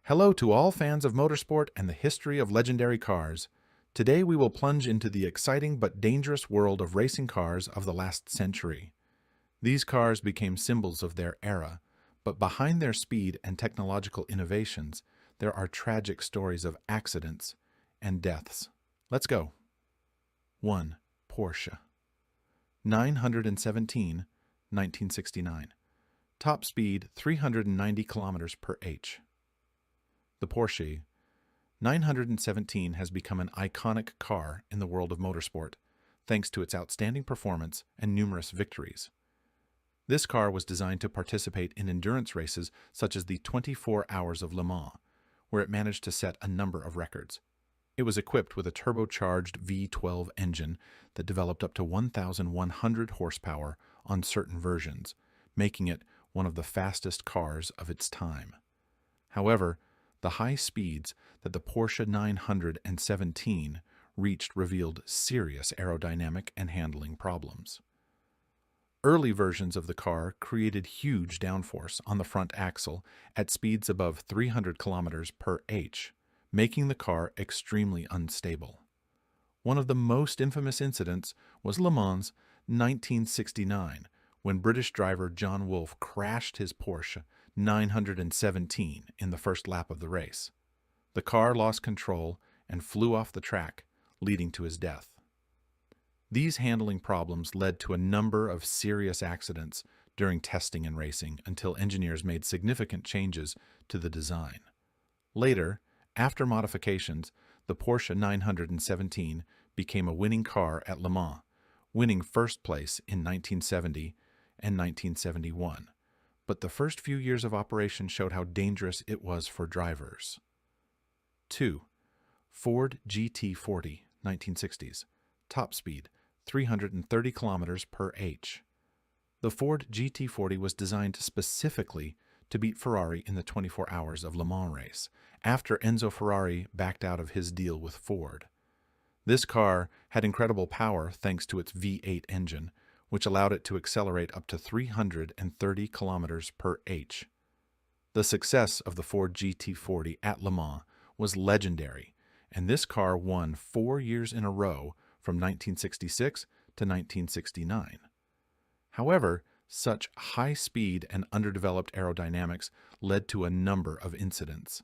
Hello to all fans of motorsport and the history of legendary cars. Today we will plunge into the exciting but dangerous world of racing cars of the last century. These cars became symbols of their era, but behind their speed and technological innovations, there are tragic stories of accidents and deaths. Let's go. 1. Porsche. 917, 1969. Top speed 390 kilometers per h. The Porsche 917 has become an iconic car in the world of motorsport, thanks to its outstanding performance and numerous victories. This car was designed to participate in endurance races such as the 24 Hours of Le Mans, where it managed to set a number of records. It was equipped with a turbocharged V12 engine that developed up to 1,100 horsepower on certain versions, making it one of the fastest cars of its time. However, the high speeds that the Porsche 917 reached revealed serious aerodynamic and handling problems. Early versions of the car created huge downforce on the front axle at speeds above 300 kilometers per h, making the car extremely unstable. One of the most infamous incidents was Le Mans 1969, when British driver John Wolfe crashed his Porsche 917 in the first lap of the race. The car lost control and flew off the track, leading to his death. These handling problems led to a number of serious accidents during testing and racing until engineers made significant changes to the design. Later, after modifications, the Porsche 917 became a winning car at Le Mans, winning first place in 1970 and 1971. But the first few years of operation showed how dangerous it was for drivers. 2. Ford GT40, 1960s. Top speed, 330 kilometers per h. The Ford GT40 was designed specifically to beat Ferrari in the 24 Hours of Le Mans race, after Enzo Ferrari backed out of his deal with Ford. This car had incredible power thanks to its V8 engine, which allowed it to accelerate up to 330 kilometers per h. The success of the Ford GT40 at Le Mans was legendary, and this car won 4 years in a row from 1966 to 1969. However, such high speed and underdeveloped aerodynamics led to a number of incidents.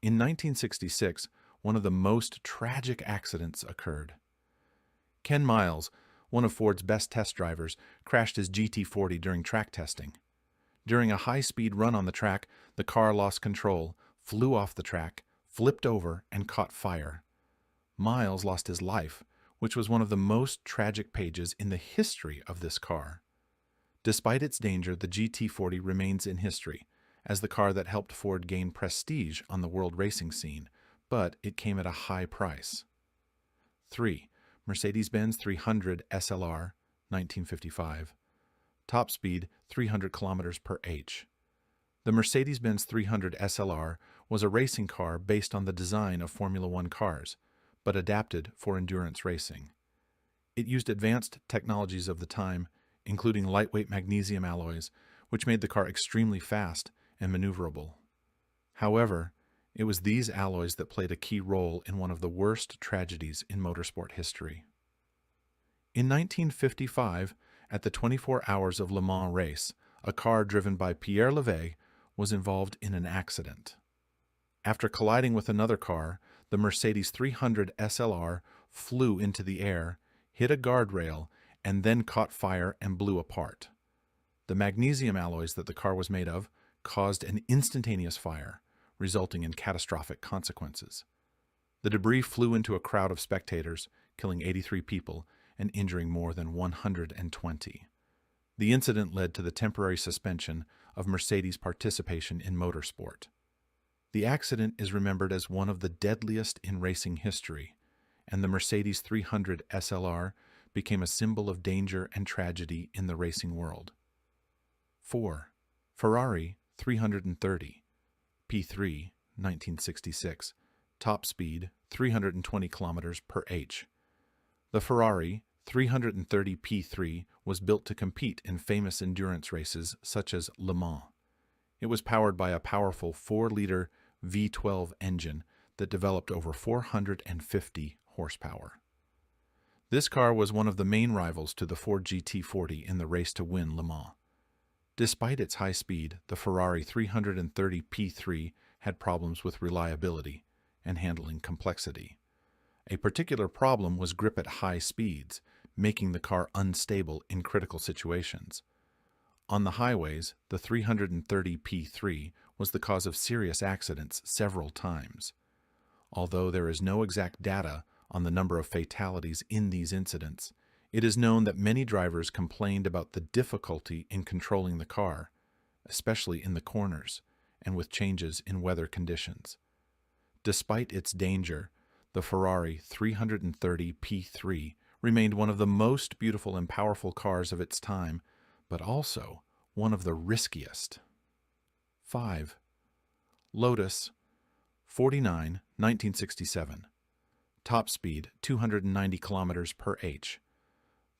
In 1966, one of the most tragic accidents occurred. Ken Miles, one of Ford's best test drivers, crashed his GT40 during track testing. During a high-speed run on the track, the car lost control, flew off the track, flipped over, and caught fire. Miles lost his life, which was one of the most tragic pages in the history of this car. Despite its danger, the GT40 remains in history as the car that helped Ford gain prestige on the world racing scene, but it came at a high price. 3. Mercedes-Benz 300 SLR, 1955. Top speed 300 kilometers per h. The Mercedes-Benz 300 SLR was a racing car based on the design of Formula One cars, but adapted for endurance racing. It used advanced technologies of the time, including lightweight magnesium alloys, which made the car extremely fast and maneuverable. However, it was these alloys that played a key role in one of the worst tragedies in motorsport history. In 1955, at the 24 Hours of Le Mans race, a car driven by Pierre Levy was involved in an accident. After colliding with another car, the Mercedes 300 SLR flew into the air, hit a guardrail, and then caught fire and blew apart. The magnesium alloys that the car was made of caused an instantaneous fire, resulting in catastrophic consequences. The debris flew into a crowd of spectators, killing 83 people and injuring more than 120. The incident led to the temporary suspension of Mercedes' participation in motorsport. The accident is remembered as one of the deadliest in racing history, and the Mercedes 300 SLR became a symbol of danger and tragedy in the racing world. 4. Ferrari 330 P3, 1966. Top speed 320 kilometers per h. The Ferrari 330 P3 was built to compete in famous endurance races such as Le Mans. It was powered by a powerful 4-liter V12 engine that developed over 450 horsepower. This car was one of the main rivals to the Ford GT40 in the race to win Le Mans. Despite its high speed, the Ferrari 330 P3 had problems with reliability and handling complexity. A particular problem was grip at high speeds, making the car unstable in critical situations. On the highways, the 330 P3 was the cause of serious accidents several times. Although there is no exact data on the number of fatalities in these incidents, it is known that many drivers complained about the difficulty in controlling the car, especially in the corners and with changes in weather conditions. Despite its danger, the Ferrari 330 P3 remained one of the most beautiful and powerful cars of its time, but also one of the riskiest. 5. Lotus 49, 1967. Top speed 290 km per h.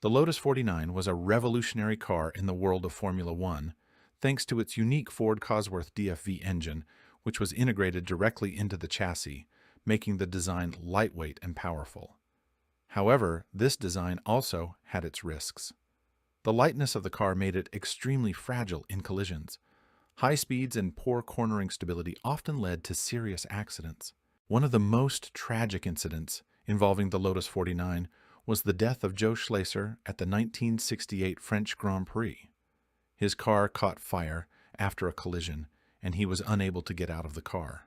The Lotus 49 was a revolutionary car in the world of Formula One, thanks to its unique Ford Cosworth DFV engine, which was integrated directly into the chassis, making the design lightweight and powerful. However, this design also had its risks. The lightness of the car made it extremely fragile in collisions. High speeds and poor cornering stability often led to serious accidents. One of the most tragic incidents involving the Lotus 49 was the death of Joe Schlesser at the 1968 French Grand Prix. His car caught fire after a collision, and he was unable to get out of the car.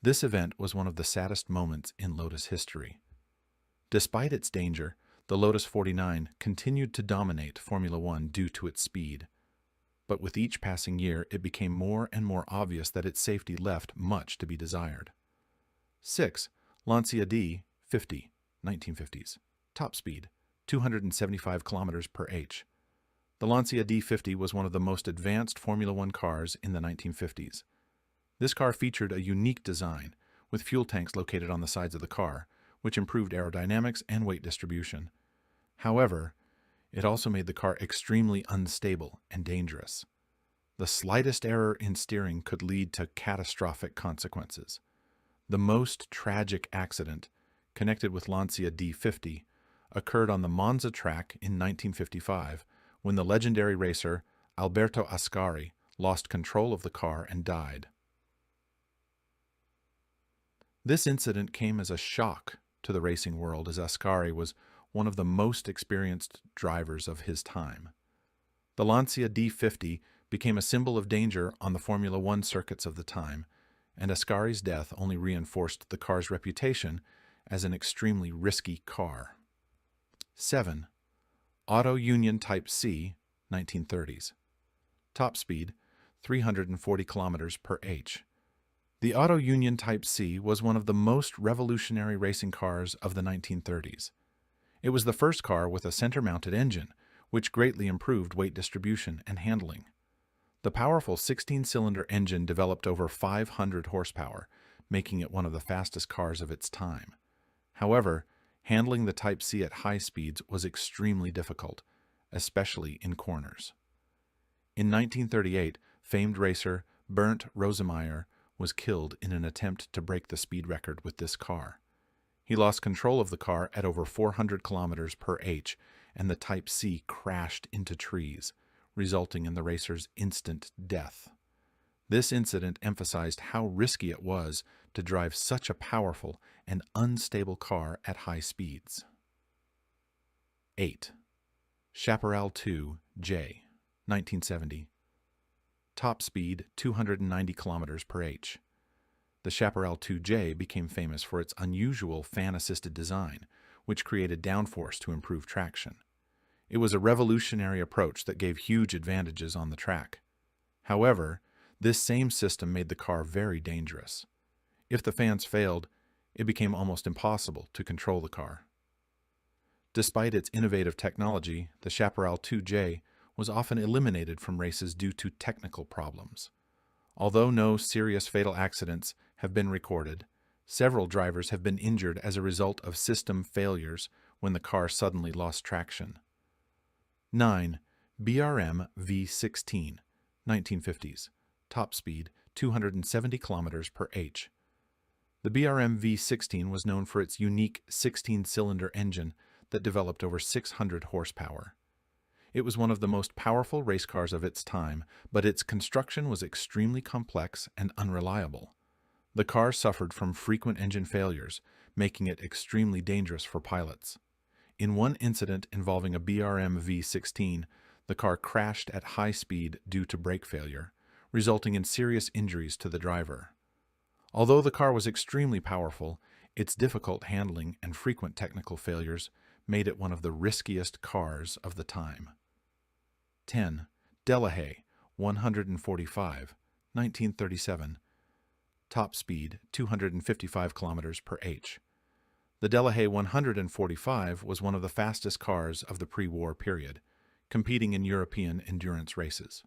This event was one of the saddest moments in Lotus history. Despite its danger, the Lotus 49 continued to dominate Formula One due to its speed. But with each passing year, it became more and more obvious that its safety left much to be desired. 6. Lancia D50, 1950s. Top speed, 275 km per h. The Lancia D50 was one of the most advanced Formula One cars in the 1950s. This car featured a unique design, with fuel tanks located on the sides of the car, which improved aerodynamics and weight distribution. However, it also made the car extremely unstable and dangerous. The slightest error in steering could lead to catastrophic consequences. The most tragic accident, connected with Lancia D50, occurred on the Monza track in 1955, when the legendary racer Alberto Ascari lost control of the car and died. This incident came as a shock to the racing world, as Ascari was one of the most experienced drivers of his time. The Lancia D50 became a symbol of danger on the Formula One circuits of the time, and Ascari's death only reinforced the car's reputation as an extremely risky car. 7. Auto Union Type C, 1930s. Top speed, 340 km per h. The Auto Union Type C was one of the most revolutionary racing cars of the 1930s. It was the first car with a center-mounted engine, which greatly improved weight distribution and handling. The powerful 16-cylinder engine developed over 500 horsepower, making it one of the fastest cars of its time. However, handling the Type C at high speeds was extremely difficult, especially in corners. In 1938, famed racer Bernd Rosemeyer was killed in an attempt to break the speed record with this car. He lost control of the car at over 400 km per h, and the Type C crashed into trees, resulting in the racer's instant death. This incident emphasized how risky it was to drive such a powerful and unstable car at high speeds. 8. Chaparral 2J, 1970. Top speed 290 km per h. The Chaparral 2J became famous for its unusual fan-assisted design, which created downforce to improve traction. It was a revolutionary approach that gave huge advantages on the track. However, this same system made the car very dangerous. If the fans failed, it became almost impossible to control the car. Despite its innovative technology, the Chaparral 2J was often eliminated from races due to technical problems. Although no serious fatal accidents have been recorded, several drivers have been injured as a result of system failures when the car suddenly lost traction. 9. BRM V16, 1950s. Top speed 270 kilometers per h. The BRM V16 was known for its unique 16-cylinder engine that developed over 600 horsepower. It was one of the most powerful race cars of its time, but its construction was extremely complex and unreliable. The car suffered from frequent engine failures, making it extremely dangerous for pilots. In one incident involving a BRM V16, the car crashed at high speed due to brake failure, resulting in serious injuries to the driver. Although the car was extremely powerful, its difficult handling and frequent technical failures made it one of the riskiest cars of the time. 10. Delahaye, 145, 1937. Top speed, 255 kilometers per h. The Delahaye 145 was one of the fastest cars of the pre-war period, competing in European endurance races.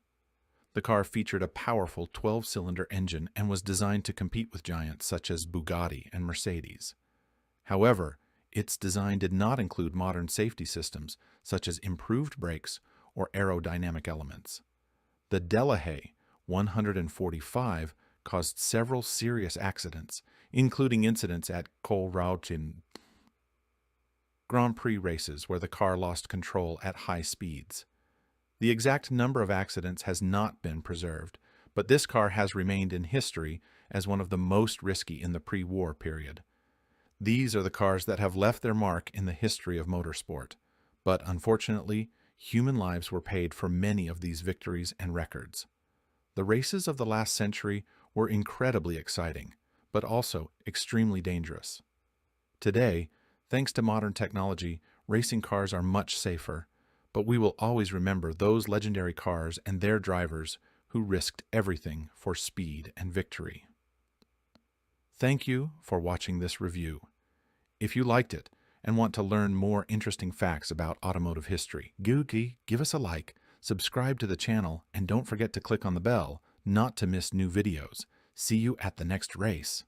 The car featured a powerful 12-cylinder engine and was designed to compete with giants such as Bugatti and Mercedes. However, its design did not include modern safety systems such as improved brakes or aerodynamic elements. The Delahaye 145 caused several serious accidents, including incidents at Chaparral Grand Prix races where the car lost control at high speeds. The exact number of accidents has not been preserved, but this car has remained in history as one of the most risky in the pre-war period. These are the cars that have left their mark in the history of motorsport, but unfortunately, human lives were paid for many of these victories and records. The races of the last century were incredibly exciting, but also extremely dangerous. Today, thanks to modern technology, racing cars are much safer, but we will always remember those legendary cars and their drivers who risked everything for speed and victory. Thank you for watching this review. If you liked it and want to learn more interesting facts about automotive history, give us a like, subscribe to the channel, and don't forget to click on the bell not to miss new videos. See you at the next race.